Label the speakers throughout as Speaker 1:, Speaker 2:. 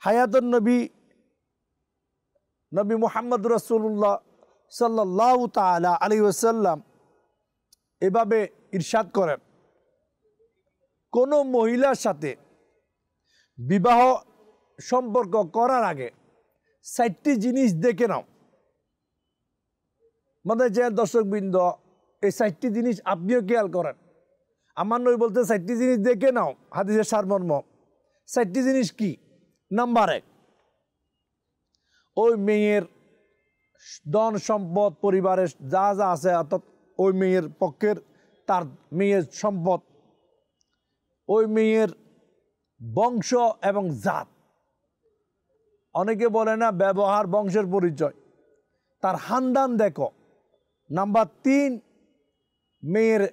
Speaker 1: হায়াতুন নবী নবী মুহাম্মদ রাসূলুল্লাহ সাল্লাল্লাহু তাআলা আলাইহি ওয়াসাল্লাম এভাবে ইরশাদ করেন, কোনো মহিলার সাথে বিবাহ সম্পর্ক করার আগে 4টি জিনিস দেখে নাও। মানে যে দর্শকবৃন্দ, এই 4টি জিনিস আপনিও খেয়াল করেন। আমার নবী বলতে 4টি জিনিস দেখে নাও, হাদিসের সারমর্ম। 4টি জিনিস কি? নাম্বার 1, ওই মেয়ের ধন সম্পদ, পরিবারের যা যা আছে, অর্থাৎ ওই মেয়ের পক্ষের তার মেয়ের সম্পদ, ওই মেয়ের বংশ এবং জাত। অনেকে বলে না ব্যবহার বংশের পরিচয়, তার খানদান দেখো। নাম্বার 3, মেয়ের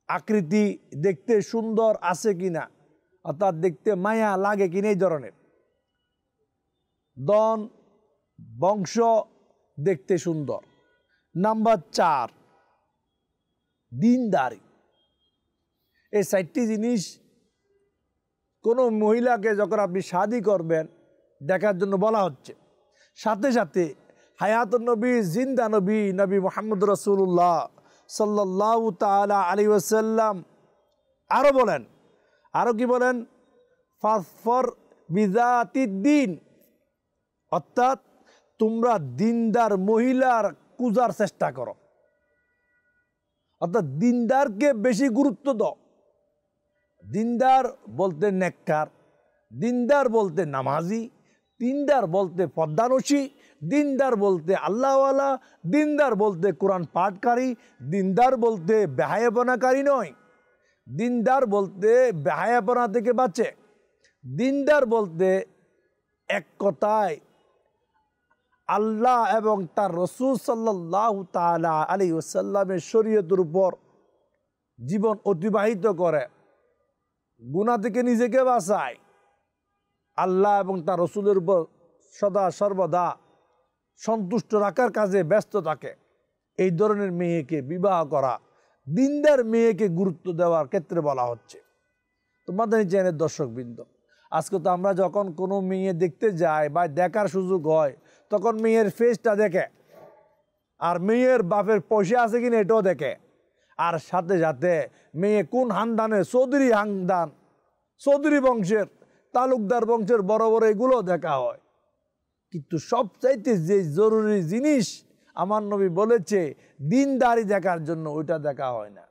Speaker 1: আকৃতি দেখতে সুন্দর আছে কিনা, অর্থাৎ দেখতে মায়া লাগে কিনা, এই ধরনের ধন বংশ দেখতে সুন্দর। নাম্বার 4, দিনদারি। এই 4টি জিনিস কোনো মহিলাকে যখন আপনি শাদী করবেন দেখার জন্য বলা হচ্ছে। সাথে সাথে হায়াতুন নবী, জিন্দা নবী, নবী মুহাম্মদ রাসূলুল্লাহ সাল্লাল্লাহু তাআলা আলাইহি ওয়াসাল্লাম আরো বলেন, আরো কি বলেন? ফাসফর বিযাতিদ দ্বীন, অর্থাৎ তোমরা দিনদার মহিলার খুঁজার চেষ্টা করো, অর্থাৎ দিনদারকে বেশি গুরুত্ব দাও। দিনদার বলতে নেককার, দিনদার বলতে নামাজি, দিনদার বলতে পদ্মানসী, দিনদার বলতে আল্লাহওয়ালা, দিনদার বলতে কোরআন পাঠকারী, দিনদার বলতে বেহায়াপনাকারী নয়, দিনদার বলতে বেহায়াপনা থেকে বাঁচে, দিনদার বলতে এক কথায় আল্লাহ এবং তার রাসূল সাল্লাল্লাহু তাআলা আলাইহি ওয়াসাল্লামের শরীয়তের উপর জীবন অতিবাহিত করে, গুনাহ থেকে নিজেকে বাঁচায়, আল্লাহ এবং তার রাসূলের উপর সদা সর্বদা সন্তুষ্ট রাখার কাজে ব্যস্ত থাকে। এই ধরনের মেয়েকে বিবাহ করা, দিনদার মেয়েকে গুরুত্ব দেওয়ার ক্ষেত্রে বলা হচ্ছে। তো মাদানী চ্যানেলের দর্শকবৃন্দ, আজকে তো আমরা যখন কোনো মেয়ে দেখতে যাই বা দেখার সুযোগ হয়, তখন মেয়ের ফেসটা দেখে, আর মেয়ের বাপের পয়সা আছে কিনা এটাও দেখে, আর সাথে সাথে মেয়ে কোন খানদানের, চৌধুরী খানদান, চৌধুরী বংশের, তালুকদার বংশের, বড় বড় এগুলো দেখা হয়। কিন্তু সবচাইতে যে জরুরি জিনিস আমার নবী বলেছে দিনদারি দেখার জন্য, ওইটা দেখা হয় না।